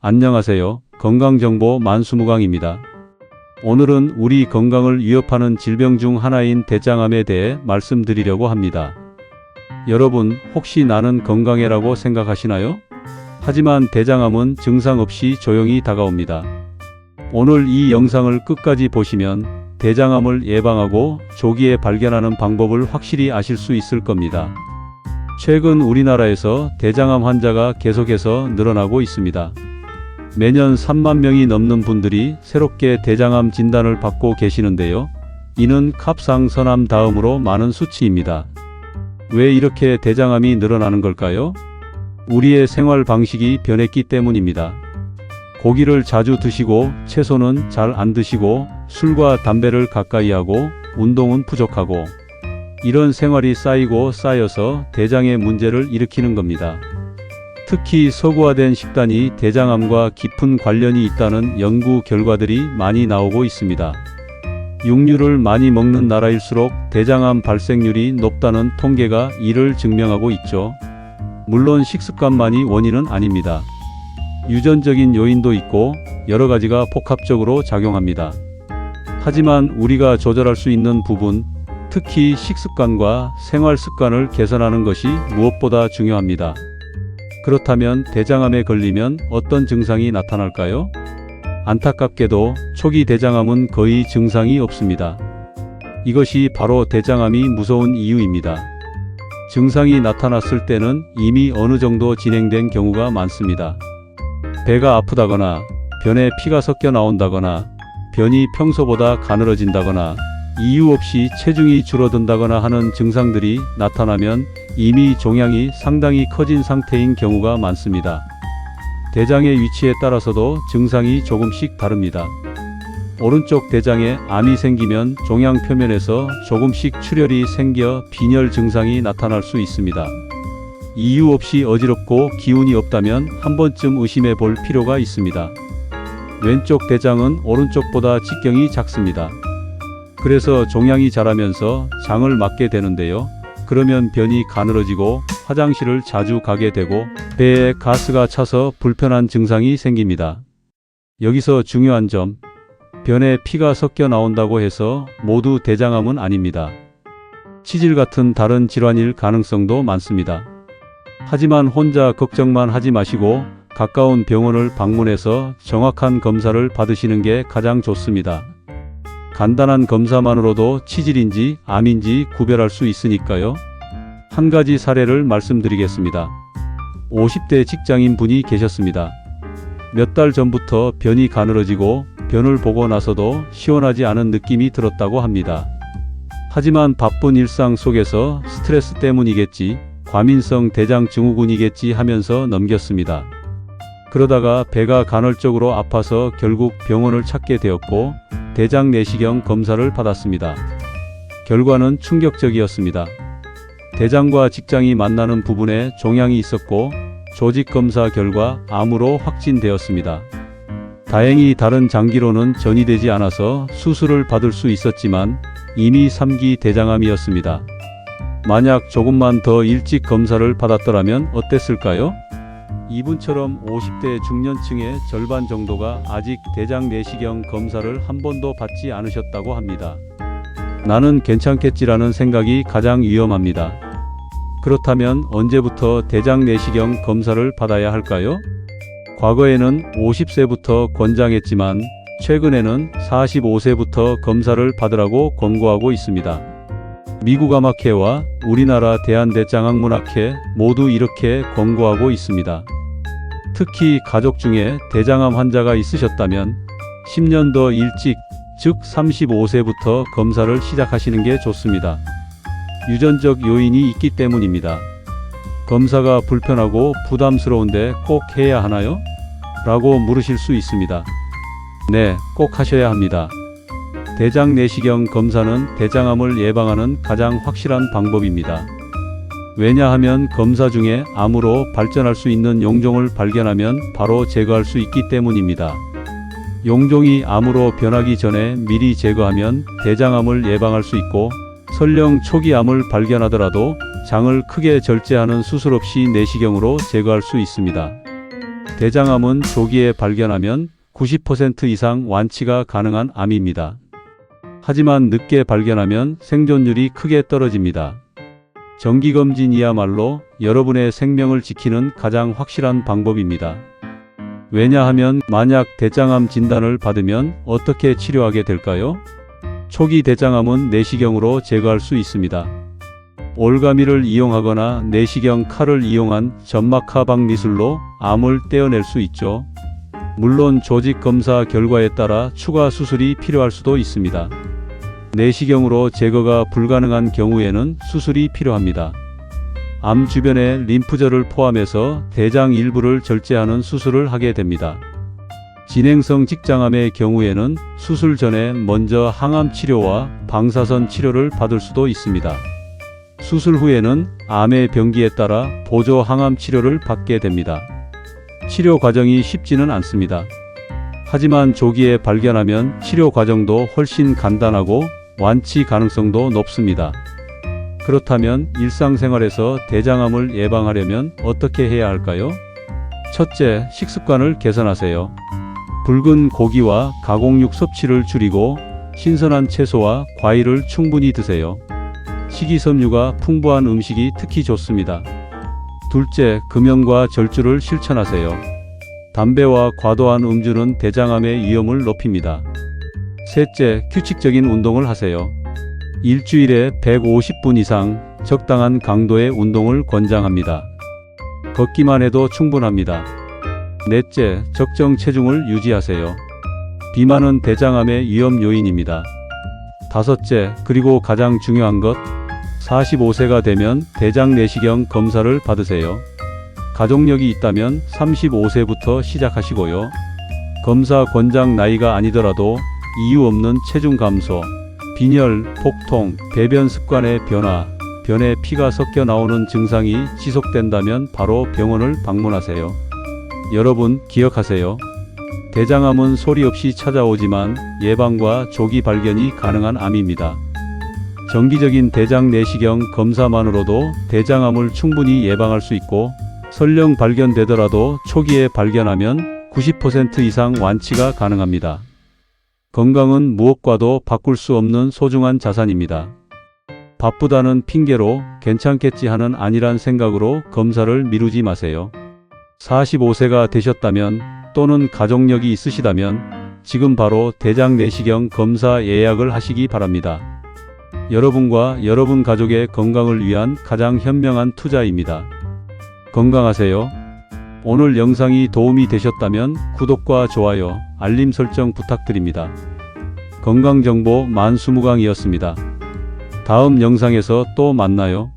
안녕하세요. 건강정보 만수무강입니다. 오늘은 우리 건강을 위협하는 질병 중 하나인 대장암에 대해 말씀드리려고 합니다. 여러분, 혹시 나는 건강해라고 생각하시나요? 하지만 대장암은 증상 없이 조용히 다가옵니다. 오늘 이 영상을 끝까지 보시면 대장암을 예방하고 조기에 발견하는 방법을 확실히 아실 수 있을 겁니다. 최근 우리나라에서 대장암 환자가 계속해서 늘어나고 있습니다. 매년 3만 명이 넘는 분들이 새롭게 대장암 진단을 받고 계시는데요. 이는 갑상선암 다음으로 많은 수치입니다. 왜 이렇게 대장암이 늘어나는 걸까요? 우리의 생활 방식이 변했기 때문입니다. 고기를 자주 드시고 채소는 잘 안 드시고 술과 담배를 가까이 하고 운동은 부족하고 이런 생활이 쌓여서 대장의 문제를 일으키는 겁니다. 특히 서구화된 식단이 대장암과 깊은 관련이 있다는 연구 결과들이 많이 나오고 있습니다. 육류를 많이 먹는 나라일수록 대장암 발생률이 높다는 통계가 이를 증명하고 있죠. 물론 식습관만이 원인은 아닙니다. 유전적인 요인도 있고 여러 가지가 복합적으로 작용합니다. 하지만 우리가 조절할 수 있는 부분, 특히 식습관과 생활 습관을 개선하는 것이 무엇보다 중요합니다. 그렇다면 대장암에 걸리면 어떤 증상이 나타날까요? 안타깝게도 초기 대장암은 거의 증상이 없습니다. 이것이 바로 대장암이 무서운 이유입니다. 증상이 나타났을 때는 이미 어느 정도 진행된 경우가 많습니다. 배가 아프다거나 변에 피가 섞여 나온다거나 변이 평소보다 가늘어진다거나 이유 없이 체중이 줄어든다거나 하는 증상들이 나타나면 이미 종양이 상당히 커진 상태인 경우가 많습니다. 대장의 위치에 따라서도 증상이 조금씩 다릅니다. 오른쪽 대장에 암이 생기면 종양 표면에서 조금씩 출혈이 생겨 빈혈 증상이 나타날 수 있습니다. 이유 없이 어지럽고 기운이 없다면 한 번쯤 의심해 볼 필요가 있습니다. 왼쪽 대장은 오른쪽보다 직경이 작습니다. 그래서 종양이 자라면서 장을 맞게 되는데요. 그러면 변이 가늘어지고 화장실을 자주 가게 되고 배에 가스가 차서 불편한 증상이 생깁니다. 여기서 중요한 점, 변에 피가 섞여 나온다고 해서 모두 대장암은 아닙니다. 치질 같은 다른 질환일 가능성도 많습니다. 하지만 혼자 걱정만 하지 마시고 가까운 병원을 방문해서 정확한 검사를 받으시는 게 가장 좋습니다. 간단한 검사만으로도 치질인지 암인지 구별할 수 있으니까요. 한 가지 사례를 말씀드리겠습니다. 50대 직장인 분이 계셨습니다. 몇 달 전부터 변이 가늘어지고 변을 보고 나서도 시원하지 않은 느낌이 들었다고 합니다. 하지만 바쁜 일상 속에서 스트레스 때문이겠지, 과민성 대장 증후군이겠지 하면서 넘겼습니다. 그러다가 배가 간헐적으로 아파서 결국 병원을 찾게 되었고 대장 내시경 검사를 받았습니다. 결과는 충격적이었습니다. 대장과 직장이 만나는 부분에 종양이 있었고 조직 검사 결과 암으로 확진되었습니다. 다행히 다른 장기로는 전이되지 않아서 수술을 받을 수 있었지만 이미 3기 대장암이었습니다. 만약 조금만 더 일찍 검사를 받았더라면 어땠을까요? 이분처럼 50대 중년층의 절반 정도가 아직 대장 내시경 검사를 한 번도 받지 않으셨다고 합니다. 나는 괜찮겠지라는 생각이 가장 위험합니다. 그렇다면 언제부터 대장 내시경 검사를 받아야 할까요? 과거에는 50세부터 권장했지만 최근에는 45세부터 검사를 받으라고 권고하고 있습니다. 미국 암학회와 우리나라 대한대장학문학회 모두 이렇게 권고하고 있습니다. 특히 가족 중에 대장암 환자가 있으셨다면 10년 더 일찍, 즉 35세부터 검사를 시작하시는 게 좋습니다. 유전적 요인이 있기 때문입니다. 검사가 불편하고 부담스러운데 꼭 해야 하나요? 라고 물으실 수 있습니다. 네, 꼭 하셔야 합니다. 대장 내시경 검사는 대장암을 예방하는 가장 확실한 방법입니다. 왜냐하면 검사 중에 암으로 발전할 수 있는 용종을 발견하면 바로 제거할 수 있기 때문입니다. 용종이 암으로 변하기 전에 미리 제거하면 대장암을 예방할 수 있고 설령 초기 암을 발견하더라도 장을 크게 절제하는 수술 없이 내시경으로 제거할 수 있습니다. 대장암은 조기에 발견하면 90% 이상 완치가 가능한 암입니다. 하지만 늦게 발견하면 생존율이 크게 떨어집니다. 정기검진이야말로 여러분의 생명을 지키는 가장 확실한 방법입니다. 왜냐하면 만약 대장암 진단을 받으면 어떻게 치료하게 될까요? 초기 대장암은 내시경으로 제거할 수 있습니다. 올가미를 이용하거나 내시경 칼을 이용한 점막하방 미술로 암을 떼어낼 수 있죠. 물론 조직 검사 결과에 따라 추가 수술이 필요할 수도 있습니다. 내시경으로 제거가 불가능한 경우에는 수술이 필요합니다. 암 주변에 림프절을 포함해서 대장 일부를 절제하는 수술을 하게 됩니다. 진행성 직장암의 경우에는 수술 전에 먼저 항암 치료와 방사선 치료를 받을 수도 있습니다. 수술 후에는 암의 병기에 따라 보조 항암 치료를 받게 됩니다. 치료 과정이 쉽지는 않습니다. 하지만 조기에 발견하면 치료 과정도 훨씬 간단하고 완치 가능성도 높습니다. 그렇다면 일상생활에서 대장암을 예방하려면 어떻게 해야 할까요? 첫째, 식습관을 개선하세요. 붉은 고기와 가공육 섭취를 줄이고 신선한 채소와 과일을 충분히 드세요. 식이섬유가 풍부한 음식이 특히 좋습니다. 둘째, 금연과 절주를 실천하세요. 담배와 과도한 음주는 대장암의 위험을 높입니다. 셋째, 규칙적인 운동을 하세요. 일주일에 150분 이상 적당한 강도의 운동을 권장합니다. 걷기만 해도 충분합니다. 넷째, 적정 체중을 유지하세요. 비만은 대장암의 위험 요인입니다. 다섯째, 그리고 가장 중요한 것, 45세가 되면 대장 내시경 검사를 받으세요. 가족력이 있다면 35세부터 시작하시고요. 검사 권장 나이가 아니더라도 이유 없는 체중 감소, 빈혈, 복통, 배변 습관의 변화, 변에 피가 섞여 나오는 증상이 지속된다면 바로 병원을 방문하세요. 여러분, 기억하세요. 대장암은 소리 없이 찾아오지만 예방과 조기 발견이 가능한 암입니다. 정기적인 대장 내시경 검사만으로도 대장암을 충분히 예방할 수 있고, 설령 발견되더라도 초기에 발견하면 90% 이상 완치가 가능합니다. 건강은 무엇과도 바꿀 수 없는 소중한 자산입니다. 바쁘다는 핑계로 괜찮겠지 하는 안일한 생각으로 검사를 미루지 마세요. 45세가 되셨다면 또는 가족력이 있으시다면 지금 바로 대장 내시경 검사 예약을 하시기 바랍니다. 여러분과 여러분 가족의 건강을 위한 가장 현명한 투자입니다. 건강하세요. 오늘 영상이 도움이 되셨다면 구독과 좋아요, 알림 설정 부탁드립니다. 건강정보 만수무강이었습니다. 다음 영상에서 또 만나요.